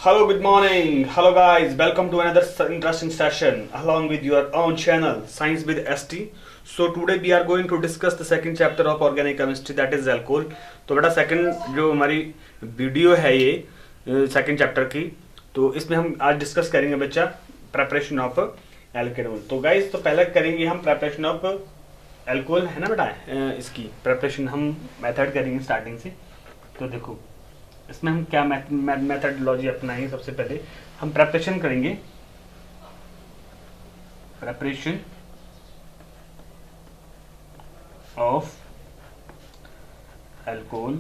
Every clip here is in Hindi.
Hello, good morning. Hello, guys. Welcome to another interesting session along with your own channel, Science with ST. So today we are going to discuss the second chapter of organic chemistry, that is alcohol. तो बेटा सेकंड जो हमारी वीडियो है ये सेकंड चैप्टर की, तो इसमें हम आज डिस्कस करेंगे बच्चा प्रेपरेशन ऑफ एल्कोहल. तो गाइस, तो पहले करेंगे हम प्रेपरेशन ऑफ एल्कोहल, है ना बेटा. इसकी प्रेपरेशन हम मेथड करेंगे स्टार्टिंग से. तो देखो इसमें हम क्या मेथडोलॉजी अपनाएंगे. सबसे पहले हम प्रेपरेशन करेंगे, प्रेपरेशन ऑफ अल्कोहल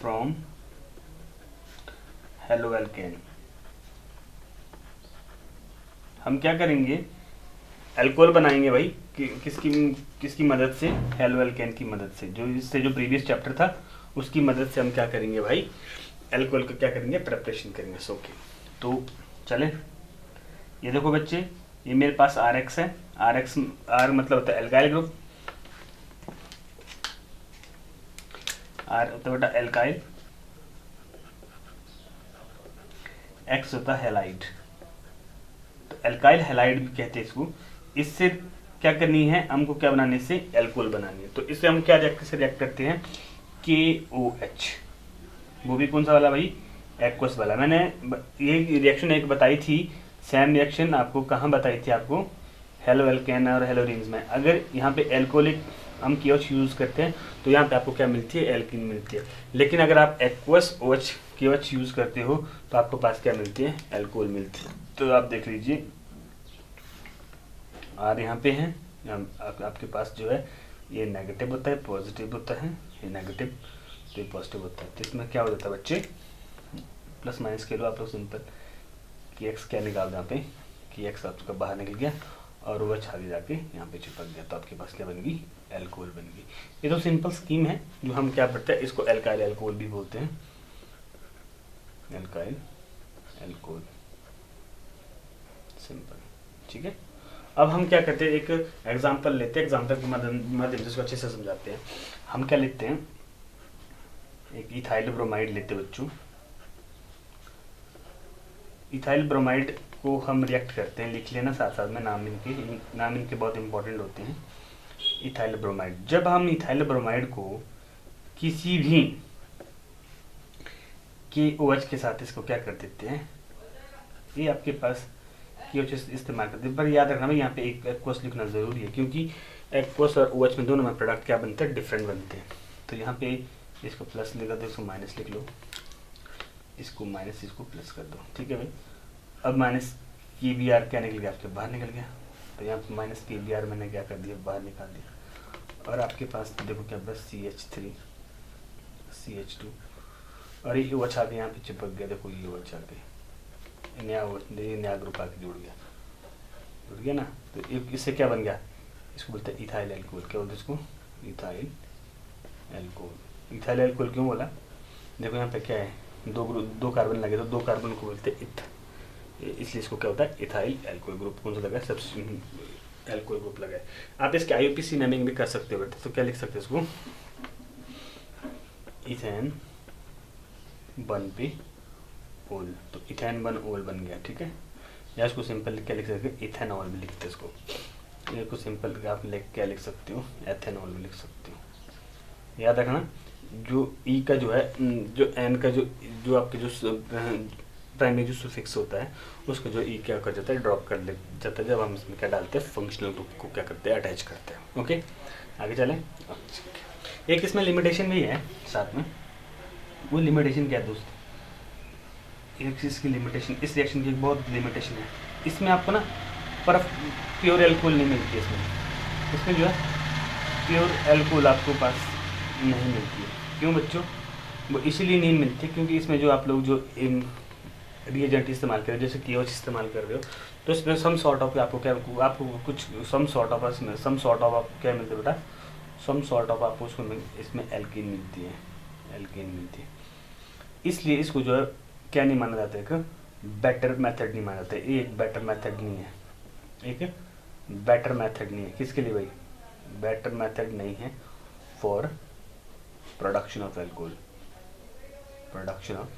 फ्रॉम हेलोअल्केन. हम क्या करेंगे, अल्कोहल बनाएंगे भाई किसकी मदद से, हेलोअल्केन की मदद से. जो इससे जो प्रीवियस चैप्टर था उसकी मदद से हम क्या करेंगे भाई, अल्कोहल को क्या करेंगे, प्रेपरेशन करेंगे. सो ओके, तो चलें. ये देखो बच्चे, ये मेरे पास RX है. RX R मतलब होता है एल्काइल ग्रुप, R होता है बेटा एल्काइल, X होता है हैलाइड. तो एल्काइल हैलाइड भी कहते हैं इसको. इससे क्या करनी है हमको, क्या बनाने से, एल्कोहल बनानी है. तो इससे हम क्या रिएक्ट करते हैं, KOH. वो भी कौन सा वाला भाई, एक्वस वाला. मैंने ये रिएक्शन एक बताई थी, सेम रिएक्शन आपको कहाँ बताई थी, आपको हेलोअल्केन और हेलोरिन्स में. अगर यहाँ पे एल्कोहलिक हम KOH यूज़ करते हैं तो यहाँ पे आपको क्या मिलती है, एल्किन मिलती है. लेकिन अगर आप एक्वस OH KOH यूज़ करते हो तो आपको पास क्या मिलती है, एल्कोहल मिलती है. तो आप देख लीजिए, R यहाँ पे है, आपके पास जो है ये नेगेटिव होता है, पॉजिटिव होता है, ये नेगेटिव तो ये पॉजिटिव होता है. तो इसमें क्या हो जाता है बच्चे, प्लस माइनस के लो आप लोग सिंपल, कि एक्स क्या निकाल दो यहाँ पे, कि एक्स आपका बाहर निकल गया और वह आगे जाके यहाँ पे चिपक गया. तो आपके पास क्या बन गई, एल्कोहल बन गई. ये तो सिंपल स्कीम है जो हम क्या पढ़ते हैं, इसको एल्काइल एल्कोहल भी बोलते हैं, एल्काइल एल्कोहल, सिंपल. ठीक है, अब हम क्या करते हैं, एक एग्जांपल लेते हैं, एग्जांपल के माध्यम से इसको अच्छे से समझाते हैं. हम क्या लेते हैं, एक इथाइल ब्रोमाइड लेते हैं बच्चों. इथाइल ब्रोमाइड को हम रिएक्ट करते हैं, लिख लेना साथ साथ में, नाम इनके बहुत इंपॉर्टेंट होते हैं. इथाइल ब्रोमाइड, जब हम इथाइल ब्रोमाइड को किसी भी KOH के साथ इसको क्या कर देते हैं, ये आपके पास KOH इस्तेमाल करते हैं. पर याद रखना भाई, यहाँ पे एक एक्वस लिखना जरूरी है, क्योंकि एक्वस और OH में दोनों में प्रोडक्ट क्या बनते हैं, डिफरेंट बनते हैं. तो यहाँ पे इसको प्लस लिखा दो, इसको माइनस लिख लो, इसको माइनस, इसको प्लस कर दो. ठीक है भाई. अब माइनस KBr क्या निकल गया, आपके बाहर निकल गया. तो यहाँ पे माइनस KBr मैंने क्या कर दिया, बाहर निकाल दिया. और आपके पास देखो क्या बस CH3 CH2 और ये OH आके यहाँ पे चिपक गया. देखो ये OH आके नया ग्रुप आके जुड़ गया ना. तो इससे क्या बन गया, इसको बोलते हैं इथाइल एल्कोहल. क्या बोलते हैं इसको, इथाइल एल्कोहल. इथाइल एल्कोहल क्यों बोला, देखो यहाँ पे क्या है, दो कार्बन लगे, तो दो कार्बन को बोलते हैं इथ, इसलिए इसको क्या होता है, इथाइल एल्कोहल ग्रुप. कौन सा लगा है, सब्स्टिट्यूट एल्कोहल ग्रुप लगा है. आप इसके IUPAC नेमिंग भी कर सकते हो बेटे. तो क्या लिख सकते हैं इसको, इथेन 1P-OL. तो इथेन 1-OL बन गया. ठीक है, या इसको सिंपल क्या लिख सकते हैं, इथेनॉल भी लिखते हैं इसको. इसको सिंपल आप क्या लिख सकते हो, एथेनॉल भी लिख सकते हो. याद रखना, जो ई का जो है, जो एन का जो आपके जो प्राइमरी जो सुफिक्स होता है, उसको जो ई क्या कर जाता है, ड्रॉप कर ले जाता है जब हम इसमें क्या डालते हैं, फंक्शनल ग्रुप को क्या करते हैं, अटैच करते हैं. ओके, आगे चलें. एक इसमें लिमिटेशन भी है साथ में. वो लिमिटेशन क्या है दोस्त, एक चीज़ की लिमिटेशन, इस रिएक्शन की बहुत लिमिटेशन है. इसमें आपको ना पर प्योर एल्कोहल नहीं मिलती है. इसमें जो है प्योर एल्कोहल आपको पास नहीं मिलती है. क्यों बच्चों, वो इसीलिए नहीं मिलती क्योंकि इसमें जो आप लोग जो रिएजेंट इस्तेमाल कर रहे हो, जैसे KOH इस्तेमाल कर रहे हो, तो इसमें सम सॉर्ट ऑफ आपको कुछ सम सॉर्ट ऑफ आपको क्या मिलता है बेटा, सम सॉर्ट ऑफ आपको इसमें एल्कीन मिलती है. इसलिए इसको जो है क्या नहीं माना जाता है, एक बेटर मेथड नहीं माना जाता है. ये एक बेटर मेथड नहीं है, एक बेटर मेथड नहीं है. किसके लिए भाई, बेटर मेथड नहीं है for production of alcohol. Production of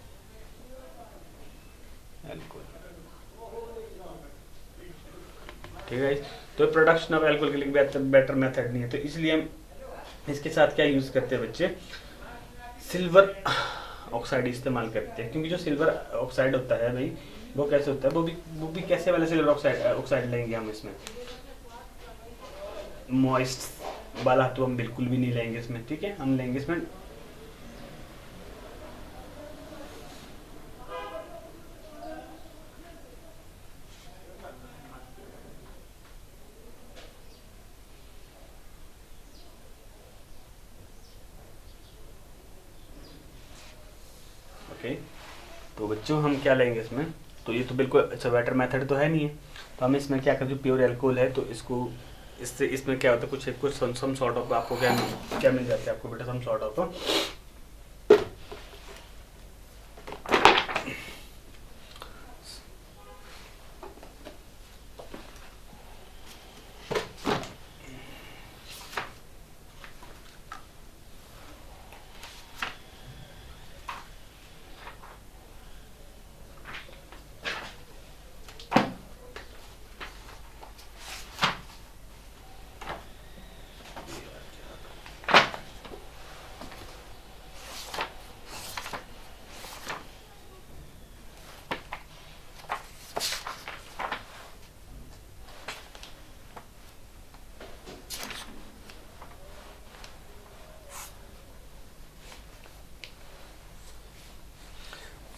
alcohol. ठीक है, तो प्रोडक्शन ऑफ एल्कोहल के लिए बेटर मेथड नहीं है, तो इसलिए हम इसके साथ क्या यूज करते हैं बच्चे, सिल्वर ऑक्साइड इस्तेमाल करते हैं। क्योंकि जो सिल्वर ऑक्साइड होता है भाई, वो कैसे होता है, वो भी कैसे वाला सिल्वर ऑक्साइड लेंगे हम इसमें, मॉइस्ट वाला तो हम बिल्कुल भी नहीं लेंगे इसमें। ठीक है, हम लेंगे इसमें ओके। तो बच्चों हम क्या लेंगे इसमें, तो ये तो बिल्कुल अच्छा बेटर मेथड तो है नहीं है, तो हम इसमें क्या करें, जो प्योर एल्कोहल है तो इसको इससे इसमें क्या होता है, कुछ सम सॉर्ट ऑफ आपको क्या मिल जाता है आपको बेटा, सम सॉर्ट ऑफ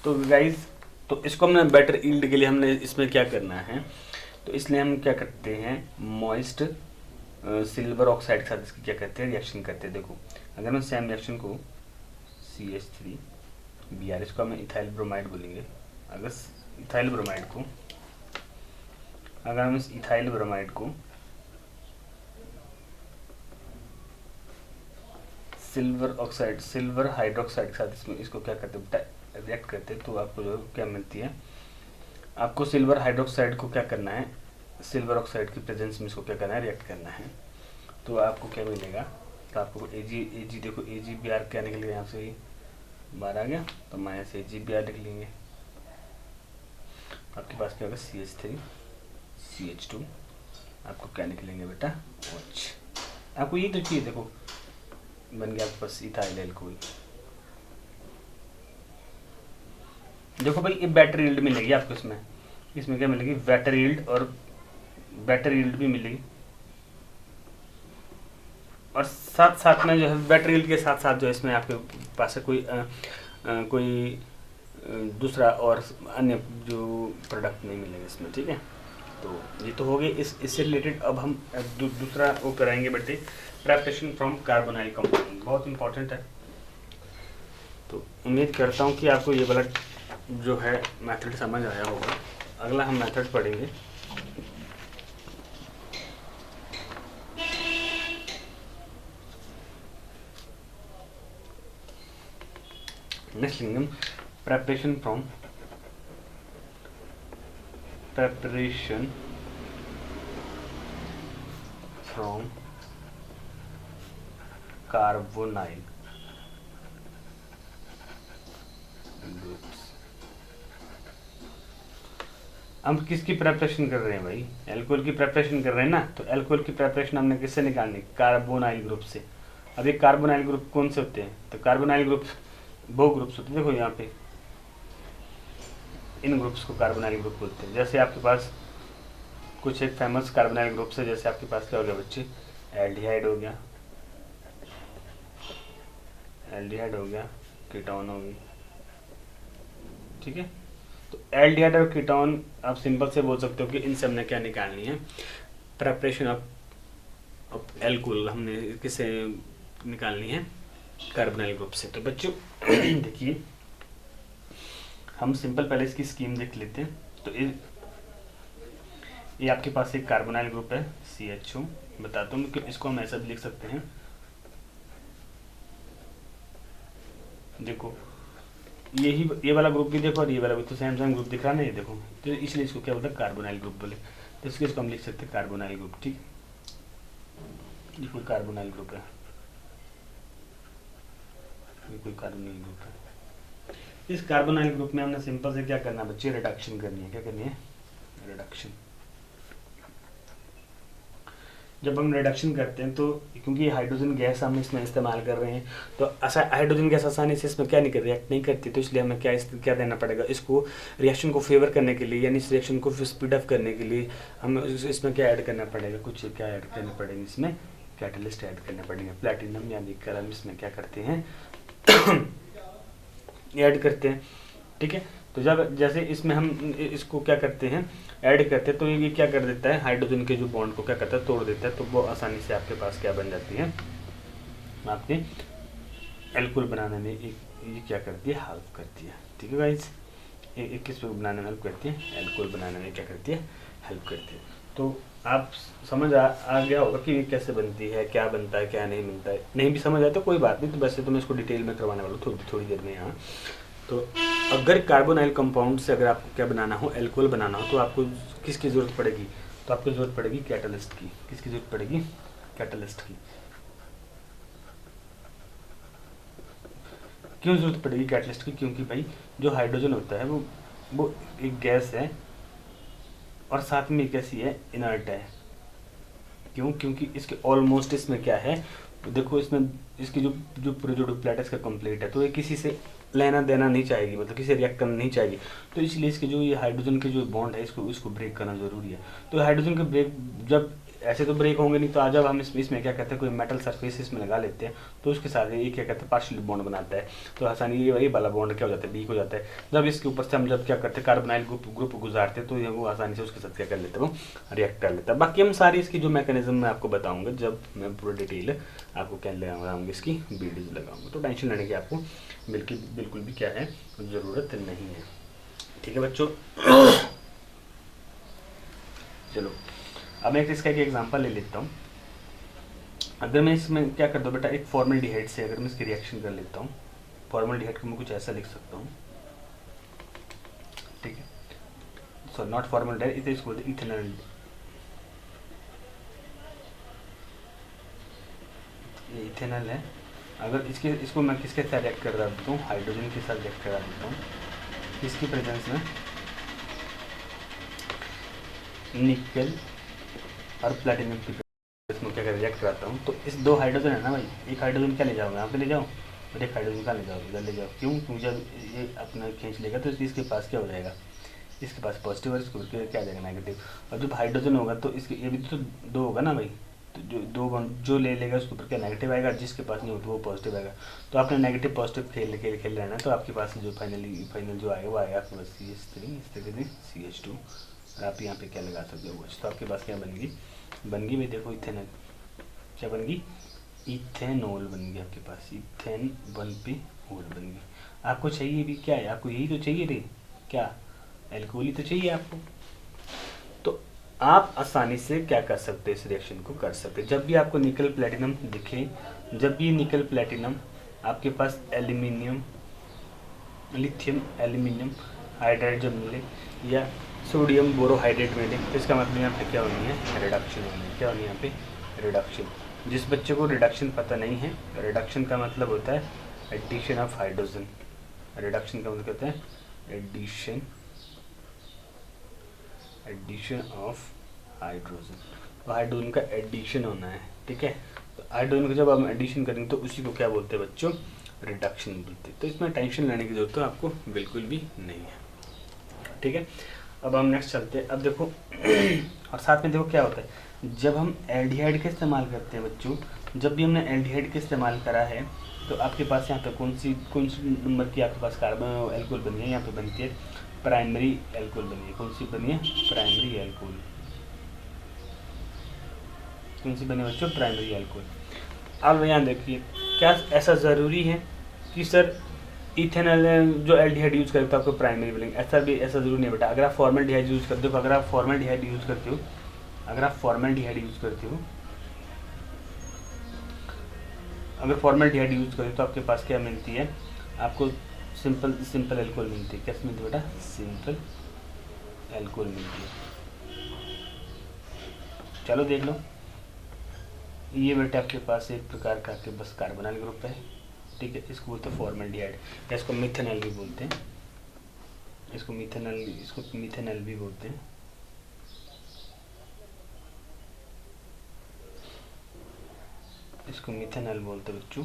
तो गाइज, तो इसको हमने बेटर ईल्ड के लिए हमने इसमें क्या करना है, तो इसलिए हम क्या करते हैं, मॉइस्ट सिल्वर ऑक्साइड के साथ इसकी क्या करते हैं, रिएक्शन करते हैं। देखो अगर हम सेम रिएक्शन को CH3Br, इसको हम इथाइल ब्रोमाइड बोलेंगे। अगर इथाइल ब्रोमाइड को अगर हम इस इथाइल ब्रोमाइड को सिल्वर हाइड्रोक्साइड के साथ इसमें इसको क्या करते हैं, रिएक्ट करते हैं, तो आपको जो क्या मिलती है, आपको सिल्वर हाइड्रोक्साइड को क्या करना है, सिल्वर ऑक्साइड की प्रेजेंस में इसको क्या करना है, रिएक्ट करना है। तो आपको क्या मिलेगा, तो आपको Ag देखो AgBr क्या निकल गया, यहाँ से बाहर आ गया, तो माइनस AgBr लिख लेंगे। आपके पास क्या होगा, CH3CH2, आपको क्या निकलेंगे बेटा, OH। आपको ये तो चाहिए, देखो बन गया आपके पास इथाइल एल्कोहल। देखो भाई, ये बेटर यील्ड मिलेगी आपको इसमें क्या मिलेगी, बेटर यील्ड, और बेटर यील्ड भी मिलेगी, और साथ साथ में जो है बेटर यील्ड के साथ साथ जो है इसमें आपके पास कोई दूसरा और अन्य जो प्रोडक्ट नहीं मिलेंगे इसमें। ठीक है, तो ये तो हो गए इससे रिलेटेड। अब हम दूसरा वो कराएंगे बेटे, प्रेपरेशन फ्रॉम कार्बोनाइल कंपाउंड, बहुत इंपॉर्टेंट है। तो उम्मीद करता हूँ कि आपको ये वाला जो है मेथड समझ आया होगा। अगला हम मेथड पढ़ेंगे, next lingam preparation from carbonyl groups. हम किसकी प्रेपरेशन कर रहे हैं भाई, एल्कोहल की प्रेपरेशन कर रहे हैं ना, तो एल्कोहल की प्रेपरेशन हमने किससे निकालनी, कार्बोनाइल ग्रुप से। अब ये कार्बोनाइल ग्रुप कौन से होते हैं, तो कार्बोनाइल ग्रुप वो ग्रुप्स होते हैं, देखो यहाँ पे इन ग्रुप्स को कार्बोनाइल ग्रुप बोलते हैं। जैसे आपके पास कुछ एक फेमस कार्बोनाइल ग्रुप्स है, जैसे आपके पास क्या हो गया बच्चे, एल्डिहाइड हो गया, कीटोन हो गई। ठीक है, तो एल्डिहाइड और कीटोन आप सिंपल से बोल सकते हो कि इनसे हमने क्या निकालनी है, प्रेपरेशन ऑफ एल्कोहल हमने किसे निकालनी है, कार्बोनाइल ग्रुप से। तो बच्चों देखिए, हम सिंपल पहले इसकी स्कीम देख लेते हैं। तो ये आपके पास एक कार्बोनाइल ग्रुप है CHO, बताता हूँ कि इसको हम ऐसा भी लिख सकते हैं। देखो ये वाला ग्रुप भी देखो, और ये वाला भी तो सेम ग्रुप दिख रहा है ना, ये देखो, तो इसलिए इसको क्या बोलते हैं, कार्बोनाइल ग्रुप बोले। तो इसको हम लिख सकते हैं कार्बोनाइल ग्रुप। ठीक, ये कोई कार्बोनाइल ग्रुप है, ये कोई कार्बोनाइल ग्रुप है। इस कार्बोनाइल ग्रुप में हमने सिंपल से क्या करना है बच्चे, रिडक्शन करनी है। क्या करनी है? रिडक्शन। जब हम रिडक्शन करते हैं तो क्योंकि हाइड्रोजन गैस हम इसमें इस्तेमाल कर रहे हैं, तो हाइड्रोजन गैस आसानी से इसमें क्या नहीं कर रिएक्ट नहीं करती, तो इसलिए हमें क्या देना पड़ेगा, इसको रिएक्शन को फेवर करने के लिए, यानी इस रिएक्शन को स्पीड अप करने के लिए हमें इसमें क्या ऐड करना पड़ेगा, कुछ क्या ऐड करने पड़ेंगे, इसमें कैटलिस्ट ऐड करने पड़ेंगे। प्लैटिनम या निकल हम इसमें क्या करते हैं ऐड करते हैं। ठीक है, तो जब जैसे इसमें हम इसको क्या करते हैं ऐड करते हैं, तो ये क्या कर देता है, हाइड्रोजन के जो बॉन्ड को क्या करता है, तोड़ देता है। तो वो आसानी से आपके पास क्या बन जाती है, आपके एल्कोहल बनाने में ये क्या करती है, हेल्प करती है। ठीक है गाइस, एक किस पे बनाने में हेल्प करती है, एल्कोहल बनाने में क्या करती है, हेल्प करती है। तो आप समझ आ गया होगा कि ये कैसे बनती है, क्या बनता है, क्या नहीं बनता है। नहीं भी समझ आए तो कोई बात नहीं, तो वैसे तो मैं इसको डिटेल में करवाने वाला हूँ थोड़ी देर में यहाँ। तो अगर कार्बोनाइल कंपाउंड से अगर आपको क्या बनाना हो, एल्कोहल बनाना हो, तो आपको किसकी ज़रूरत पड़ेगी, तो आपको ज़रूरत पड़ेगी कैटलिस्ट की। किसकी ज़रूरत पड़ेगी, कैटलिस्ट की। क्यों ज़रूरत पड़ेगी कैटलिस्ट की, क्योंकि भाई जो हाइड्रोजन होता है वो एक गैस है और साथ में कैसी है, इनर्ट है। क्यों, क्योंकि इसके ऑलमोस्ट इसमें क्या है, देखो इसमें इसकी जो पूरे जो डुप्लेट इसका कंप्लीट है, तो ये किसी से लेना देना नहीं चाहेगी, मतलब किसी रिएक्ट करना नहीं चाहेगी। तो इसलिए इसके जो ये हाइड्रोजन के जो बॉन्ड है इसको ब्रेक करना जरूरी है। तो हाइड्रोजन के ब्रेक जब ऐसे तो ब्रेक होंगे नहीं, तो आज जब हम इसमें क्या कहते हैं, कोई मेटल सरफेस इसमें लगा लेते हैं, तो उसके साथ ये क्या कहते हैं, पार्शियल बॉन्ड बनाता है। तो आसानी ये वाला बॉन्ड क्या हो जाता है, वीक हो जाता है। जब इसके ऊपर से हम जब क्या करते हैं, कार्बोनाइल ग्रुप गुजारते हैं, तो वो आसानी से उसके साथ क्या कर लेते हैं, वो रिएक्ट कर लेता है। बाकी हम सारी इसकी जो मैकेनिज्म मैं आपको बताऊंगा, जब मैं पूरा डिटेल आपको क्या लगाऊंगा, इसकी वीडियोज लगाऊंगा। तो टेंशन लेने की आपको बिल्कुल भी क्या है, ज़रूरत नहीं है। ठीक है बच्चों, चलो अब मैं इसका एक एग्जांपल ले लेता हूँ। अगर मैं इसमें क्या कर दूँ बेटा, एक फॉर्मल्डिहाइड से अगर मैं इसकी रिएक्शन कर लेता हूँ, फॉर्मल्डिहाइड को मैं कुछ ऐसा लिख सकता हूँ। ठीक है, so not formaldehyde, it is called ethanol. ये इथेनॉल है। अगर इसको मैं किसके साथ रिएक्ट कर रहा देता हूँ, हाइड्रोजन के साथ रिएक्ट करा देता हूँ, इसकी प्रेजेंस में निकल और प्लैटिनम की इसमें क्या कर रिएक्ट कराता हूँ। तो इस दो हाइड्रोजन है ना भाई, एक हाइड्रोजन क्या ले जाओगे, यहाँ पे ले जाओ, और एक हाइड्रोजन कहाँ ले जाओ, इधर ले जाओ। क्यों, क्योंकि जब ये अपना खींच लेगा तो इसके पास क्या हो जाएगा, इसके पास पॉजिटिव और इसके ऊपर क्या आ जाएगा, नेगेटिव। और जब हाइड्रोजन होगा तो इसके ये भी तो दो होगा ना भाई, तो जो ले लेगा उसके ऊपर क्या नेगेटिव आएगा, जिसके पास नहीं होता वो पॉजिटिव आएगा। तो आपने नेगेटिव पॉजिटिव खेल रहे हैं ना, तो आपके पास जो फाइनल जो आएगा वो आएगा आपके पास CH3, इस तरह से CH2, और आप यहाँ पे क्या लगा सकते हो, तो आपके पास क्या बन गई भाई, देखो इथेनॉल क्या बन गई, इथेनॉल बन गई आपके पास, इथेन 1 पे होल बन गई। आपको चाहिए भी क्या है, आपको यही तो चाहिए रे, क्या एल्कोहल ही तो चाहिए आपको। तो आप आसानी से क्या कर सकते हैं, इस रिएक्शन को कर सकते हैं। जब भी आपको निकल प्लेटिनम दिखे, जब भी निकल प्लेटिनम आपके पास एल्यूमिनियम लिथियम एल्यूमिनियम हाइड्राइड जब मिले, या सोडियम बोरोहाइड्रेट मिले, तो इसका मतलब यहाँ पे क्या होनी है, रिडक्शन होनी है। क्या होनी है यहाँ पे, रिडक्शन। जिस बच्चे को रिडक्शन पता नहीं है, रिडक्शन का मतलब होता है एडिशन ऑफ हाइड्रोजन। रिडक्शन का मतलब कहते हैं एडिशन ऑफ हाइड्रोजन। तो हाइड्रोजन का एडिशन होना है। ठीक है, तो हाइड्रोजन का जब हम एडिशन करेंगे तो उसी को क्या बोलते हैं बच्चों, रिडक्शन बोलते हैं। तो इसमें टेंशन लेने की जरूरत तो आपको बिल्कुल भी नहीं है। ठीक है, अब हम नेक्स्ट चलते हैं। अब देखो और साथ में देखो क्या होता है, जब हम एल्डिहाइड का इस्तेमाल करते हैं बच्चों, जब भी हमने एल्डिहाइड का इस्तेमाल करा है, तो आपके पास यहाँ पे कौन सी नंबर की आपके पास कार्बन एल्कोहल बनी है, यहाँ पे बनती है प्राइमरी एल्कोहल बनी है। कौन सी बनी है, प्राइमरी एल्कोहल। कौन सी बनी है बच्चों, प्राइमरी एल्कोहल। अब यहाँ देखिए, क्या ऐसा ज़रूरी है कि सर इथेनॉल जो एल्डिहाइड यूज़ करते हो आपको प्राइमरी बनेंगे, ऐसा ज़रूरी नहीं बेटा। अगर आप फॉर्मल्डिहाइड यूज़ करते हो, अगर आप फॉर्मल्डिहाइड यूज़ करते हो, अगर फॉर्मल्डिहाइड यूज़ करते हो तो आपके पास क्या मिलती है, आपको सिंपल एल्कोहल मिलती है। कैसे मिलती है बेटा, सिंपल एल्कोहल मिलती है। चलो देख लो, ये बेटा आपके पास एक प्रकार का आपके बस कार्बोनाइल ग्रुप है, ठीक है, इसको बोलते हैं फॉर्मल्डिहाइड, या इसको मिथेनॉल भी बोलते हैं, इसको मिथेनॉल भी बोलते हैं। इसको मिथेनॉल बोलते हैं बच्चों।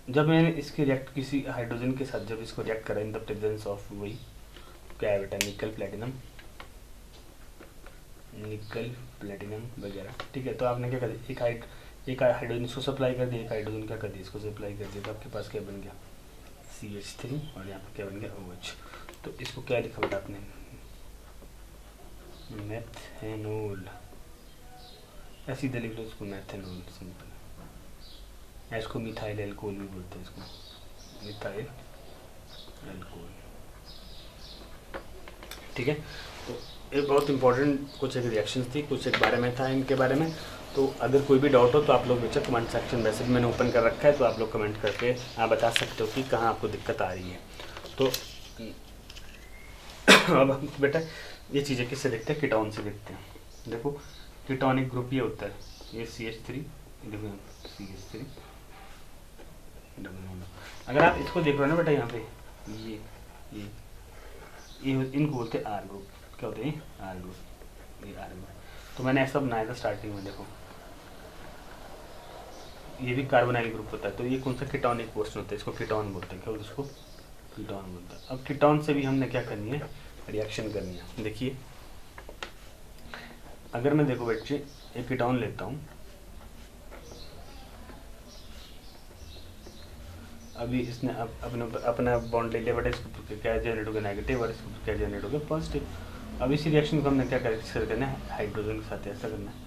जब मैंने इसके रिएक्ट किसी हाइड्रोजन के साथ जब इसको रिएक्ट करा इन द प्रेजेंस ऑफ वही क्या है बेटा, निकल प्लेटिनम वगैरह, ठीक है। तो आपने क्या कर दिया, एक हाइड्रोजन इसको सप्लाई कर दिया, एक हाइड्रोजन क्या कर दिया, इसको सप्लाई कर दिया, तो आपके पास क्या बन गया CH3 और यहाँ पर क्या बन गया OH। तो इसको क्या लिखा बेटा आपने, मेथेनॉल, ऐसी लिख लो इसको मेथेनॉल सिंपल। इसको मिथाइल एल्कोहल भी बोलते हैं, इसको मिथाइल एल्कोहल, ठीक है। तो ये बहुत इंपॉर्टेंट कुछ एक रिएक्शंस थी, कुछ एक बारे में था इनके बारे में। तो अगर कोई भी डाउट हो तो आप लोग बेशक कमेंट सेक्शन वैसे भी मैंने ओपन कर रखा है, तो आप लोग कमेंट करके आप बता सकते हो कि कहाँ आपको दिक्कत आ रही है। तो अब हम बेटा ये चीज़ें किससे देखते हैं, कीटोन से देखते हैं। देखो कीटोनिक ग्रुप ये होता है, ये CH3, देखो CH3। अगर आप इसको देख रहे हो ना बेटा, यहाँ पे ये इनको बोलते हैं R ग्रुप। क्या होते हैं R ग्रुप, ये R ग्रुप। तो मैंने ऐसा बनाया था स्टार्टिंग में, देखो ये भी कार्बोनाइल ग्रुप होता है। तो ये कौन सा कीटोनिक पोर्शन होता है, इसको कीटोन बोलते हैं। क्या बोलते हैं इसको, कीटोन बोलते हैं। अब कीटोन से भी हमने क्या करनी है, रिएक्शन करनी है। देखिए अगर मैं देखो बच्चे एक कीटोन लेता हूँ, अभी इसने अपना बॉन्ड ले लिया, बट इसको क्या जनरेट हो गया नेगेटिव, और इसको क्या जनरेट हो गया पॉजिटिव। अब इसी रिएक्शन को हमने क्या करना है, हाइड्रोजन के साथ ऐसा करना है।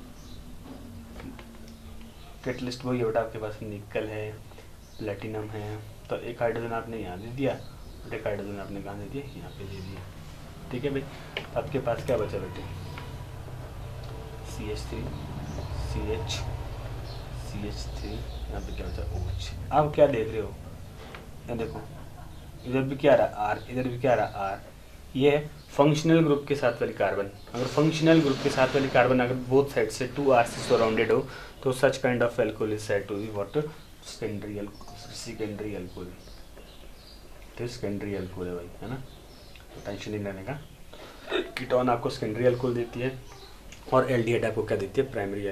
कैटलिस्ट वही है बेटा, आपके पास निकल है, प्लेटिनम है। तो एक हाइड्रोजन आपने यहाँ दे दिया, और एक हाइड्रोजन आपने कहाँ दे दिया, यहाँ पे दे दिया, ठीक है भाई। आपके पास क्या बचा बेटे, CH3 यहाँ पे क्या बचा OH। आप क्या देख रहे हो, ये देखो इधर भी क्या रहा R, इधर भी क्या रहा R। ये है फंक्शनल ग्रुप के साथ वाली कार्बन। अगर फंक्शनल ग्रुप के साथ वाली कार्बन अगर बोथ साइड से 2 R से सराउंडेड हो, तो such kind of alcohol is said to be what, secondary alcohol. तो सेकेंडरी एल्कोहल है भाई, है ना। तो टेंशन नहीं लेने का। कीटोन आपको सेकेंडरी एल्कोहल देती है, और एल्डिहाइड आपको क्या देती है, प्राइमरी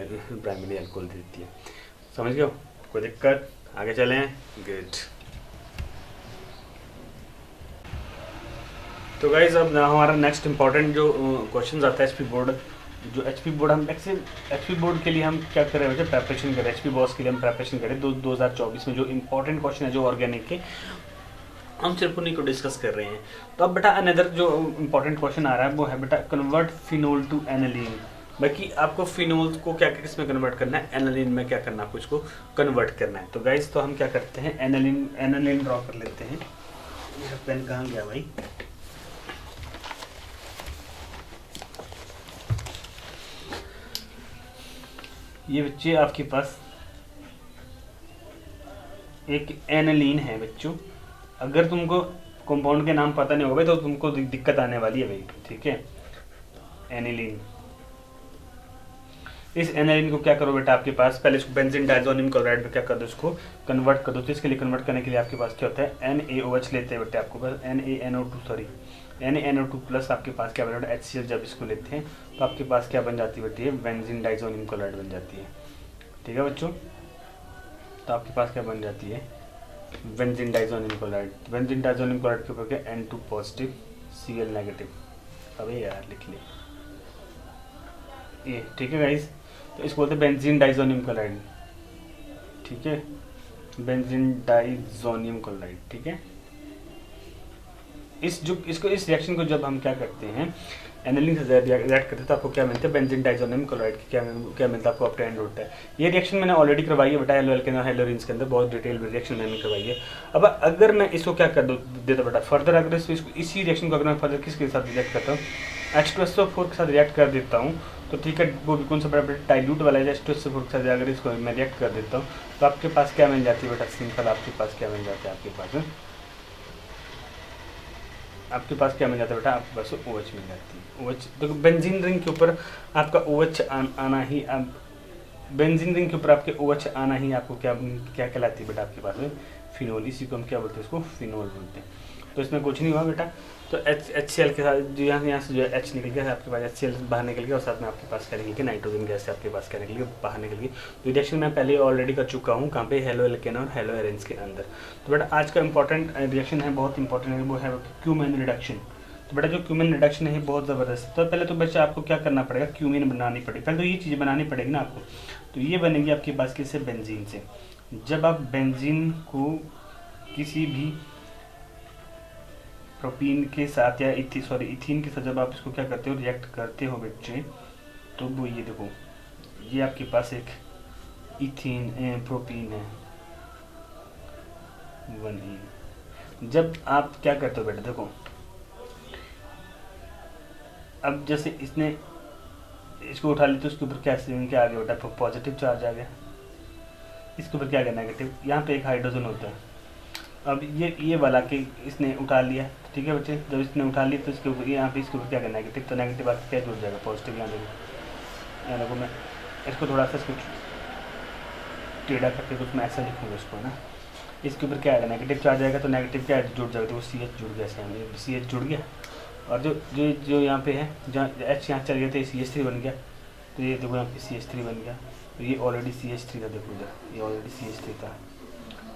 एल्कोहल देती है। समझ गए हो, कोई दिक्कत, आगे चलें, गुड। तो गाइज अब हमारा नेक्स्ट इंपॉर्टेंट जो क्वेश्चन आता है HP बोर्ड, जो HP बोर्ड हम HP बोर्ड के लिए हम क्या कर रहे हैं, प्रेपरेशन कर रहे हैं। HP बॉस के लिए हम प्रेपरेशन करें 2024 में जो इंपॉर्टेंट क्वेश्चन है जो ऑर्गेनिक के, हम सिर्फ उन्हीं को डिस्कस कर रहे हैं। तो अब बेटा अनदर जो इंपॉर्टेंट क्वेश्चन आ रहा है वो है बेटा, कन्वर्ट फिनोल टू एनालिन। बाकी आपको फिनोल को क्या किस में कन्वर्ट करना है, एनालिन में क्या करना है, आपको इसको कन्वर्ट करना है। तो गाइज तो हम क्या करते हैं, एनालिन ड्रॉ कर लेते हैं। मेरा पेन कहाँ गया भाई, ये बच्चे आपके पास एक एनालिन है बच्चों। अगर तुमको कंपाउंड के नाम पता नहीं होगा तो तुमको दिक्कत आने वाली है भाई, ठीक है। एनालिन, इस एनालिन को क्या करो बेटा, आपके पास पहले इसको बेंजीन डाइज़ोनियम क्लोराइड में क्या कर दो, इसको कन्वर्ट कर दो। तो इसके लिए कन्वर्ट करने के लिए आपके पास क्या होता है, NaOH लेते हैं बेटे, आपको पास NaNO2 प्लस आपके पास क्या बना HCl। जब इसको लेते हैं तो आपके पास क्या बन जाती है बेटे, बेंजीन डाइज़ोनियम क्लोराइड बन जाती है, ठीक है बच्चों। तो आपके पास क्या बन जाती है, बेंजीन डाइज़ोनियम क्लोराइड। बेंजीन डाइज़ोनियम क्लोराइड के ऊपर क्या N2 पॉजिटिव Cl नेगेटिव। अबे यार लिख ले ये, ठीक है गाइस। तो इसको बोलते हैं बेंजीन डाइज़ोनियम क्लोराइड, ठीक है, बेंजीन डाइज़ोनियम क्लोराइड, ठीक है। इस रिएक्शन को जब हम क्या करते हैं, एनालिन से रिएक्ट करते हैं तो आपको क्या मिलता है, बेंजीन डाइज़ोनियम क्लोराइड की क्या मिलता है आपको, ऑब्टेन्ड होता है। ये रिएक्शन मैंने ऑलरेडी करवाई है बेटा, एलओएल के अंदर, हेलोरिन्स के अंदर बहुत डिटेल में रिएक्शन मैंने करवाई है। अब अगर मैं इसको क्या कर देता बेटा फर्दर, अगर इसी रिएक्शन को अगर मैं फर्दर किसके साथ रिएक्ट करता हूँ, H2SO4 के साथ रिएक्ट कर देता हूँ, तो ठीक है, वो भी कौन सा बड़ा डाइल्यूट वाला है H2SO4 के साथ अगर इसको मैं रिएक्ट कर देता हूँ तो आपके पास क्या मिल जाती है बेटा, सिंपल आपके पास क्या मिल जाता है, आपके पास क्या मिल जाता है बेटा, आपके पास OH मिल जाती है। OH देखो बेंजीन रिंग के ऊपर आपका OH आना ही, बेंजीन रिंग के ऊपर आपके OH आना ही आपको क्या कहलाती है बेटा, आपके पास फिनोल, इसी को हम क्या बोलते हैं, इसको फिनोल बोलते हैं। तो इसमें कुछ नहीं हुआ बेटा, तो HCl के साथ जो यहाँ से जो H निकल गया, आपके पास HCl बाहर निकल गया और साथ में आपके पास क्या निकल गया, नाइट्रोजन गैस आपके पास क्या निकल गया, बाहर निकल गई। तो रिएक्शन मैं पहले ऑलरेडी कर चुका हूँ, कहाँ पे, हेलो एल्केन और हेलो एरेंस के अंदर। तो बेटा आज का इंपॉर्टेंट रिएक्शन है, बहुत इंपॉर्टेंट है, वो है क्यूमेन रिडक्शन। तो बेटा जो क्यूमेन रिडक्शन है बहुत ज़बरदस्त। तो पहले तो बच्चा आपको क्या करना पड़ेगा, क्यूमेन बनानी पड़ेगी, पहले तो ये चीज़ बनानी पड़ेगी ना आपको। तो ये बनेगी आपके पास किससे, बेंजीन से। जब आप बेंजीन को किसी भी प्रोपीन के साथ या इथीन के साथ जब आप इसको क्या करते हो, रिएक्ट करते हो बच्चे, तो वो ये देखो, ये आपके पास एक इथीन प्रोपीन है 1E। जब आप क्या करते हो बेटा, देखो अब जैसे इसने इसको उठा लिया तो उसके ऊपर क्या आ गया बेटा, पॉजिटिव चार्ज आ गया, इसके ऊपर क्या आ गया, नेगेटिव। यहाँ पे एक हाइड्रोजन होता है। अब ये वाला के इसने उठा लिया, ठीक है बच्चे, जब इसने उठा लिया तो इसके ऊपर यहाँ पे इसके ऊपर क्या करना, नेगेटिव। तो नेगेटिव आके क्या जुड़ जाएगा, पॉजिटिव। यहाँ देखो मैं इसको थोड़ा सा इसको टेढ़ा करके कुछ मैं ऐसा लिखूँगा इसको, है ना। इसके ऊपर क्या आएगा, नेगेटिव चार्ज आएगा, तो नेगेटिव क्या जुड़ जाएगा, तो वो CH जुड़ गया, CH जुड़ गया। और जो यहाँ पे है, जहाँ H यहाँ चल गया तो CH3 बन गया। तो ये देखो यहाँ पे CH3 बन गया, तो ये ऑलरेडी CH3 था, देखो इधर ये ऑलरेडी CH3 था,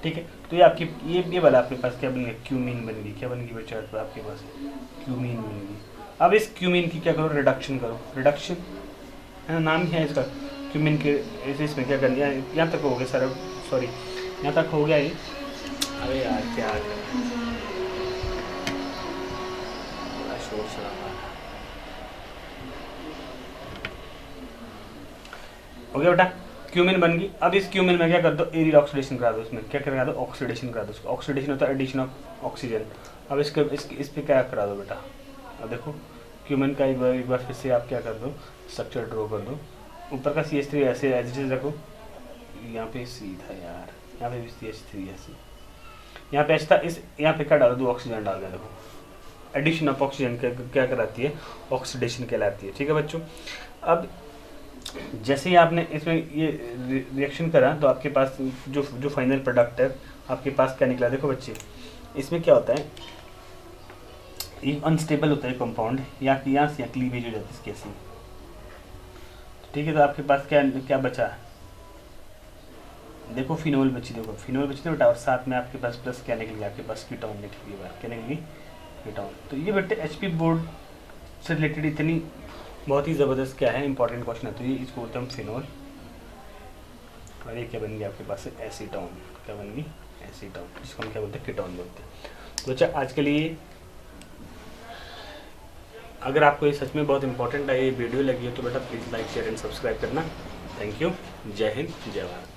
ठीक है। तो ये आपकी ये वाला आपके पास क्या बन गया, क्यूमीन बन गई। क्या बन गई बच्चा आपके पास, क्यूमीन बन गई। अब इस क्यूमीन की क्या करो, रिडक्शन करो, रिडक्शन है नाम ही है इसका, क्यूमीन के। इसमें क्या करना है, यहाँ तक हो गया सर, सॉरी यहाँ तक हो गया ये। अरे यार क्या शोर शराबा हो गया बेटा, क्यूमिन बन गई। अब इस क्यूमिन में क्या कर दो, एरियल ऑक्सीडेशन करा दो, इसमें क्या करा दो, ऑक्सीडेशन करा दो। उसको ऑक्सीडेशन होता है एडिशन ऑफ ऑक्सीजन। अब इस पे क्या करा दो बेटा, अब देखो क्यूमिन का एक बार फिर से आप क्या कर दो, स्ट्रक्चर ड्रॉ कर दो। ऊपर का CH3 ऐसे एज इट इज रखो, यहाँ पे C था यार, यहाँ पे भी CH3 ऐसे, यहाँ पे H था, इस यहाँ पे क्या डाल दो, ऑक्सीजन डाल दिया। देखो एडिशन ऑफ ऑक्सीजन क्या कराती है, ऑक्सीडेशन कहलाती है, ठीक है बच्चों। अब जैसे ही आपने इसमें ये रिएक्शन करा तो आपके पास जो फाइनल प्रोडक्ट है आपके पास क्या निकला, देखो बच्चे इसमें क्या होता है, ये अनस्टेबल होता है कंपाउंड, या यहाँ से क्लीवेज हो जाती है इसकी ऐसी, ठीक है। तो आपके पास क्या बचा, देखो फिनोल बची, देखो फिनोल बची बेटा, और साथ में आपके पास प्लस क्या निकल गया, आपके पास कीटोन निकल गई, क्या निकल गई, कीटोन। तो ये बेटे HP बोर्ड से रिलेटेड इतनी बहुत ही ज़बरदस्त क्या है, इंपॉर्टेंट क्वेश्चन है। तो ये इसको बोलते हैं हम फिनोल, और ये क्या बन गया आपके पास, एसीटोन। क्या बन गई, एसीटोन, जिसको हम क्या बोलते हैं, कीटोन बोलते हैं। तो अच्छा आज के लिए अगर आपको ये सच में बहुत इंपॉर्टेंट है ये वीडियो लगी है तो बेटा please like share and subscribe करना। थैंक यू, जय हिंद, जय भारत।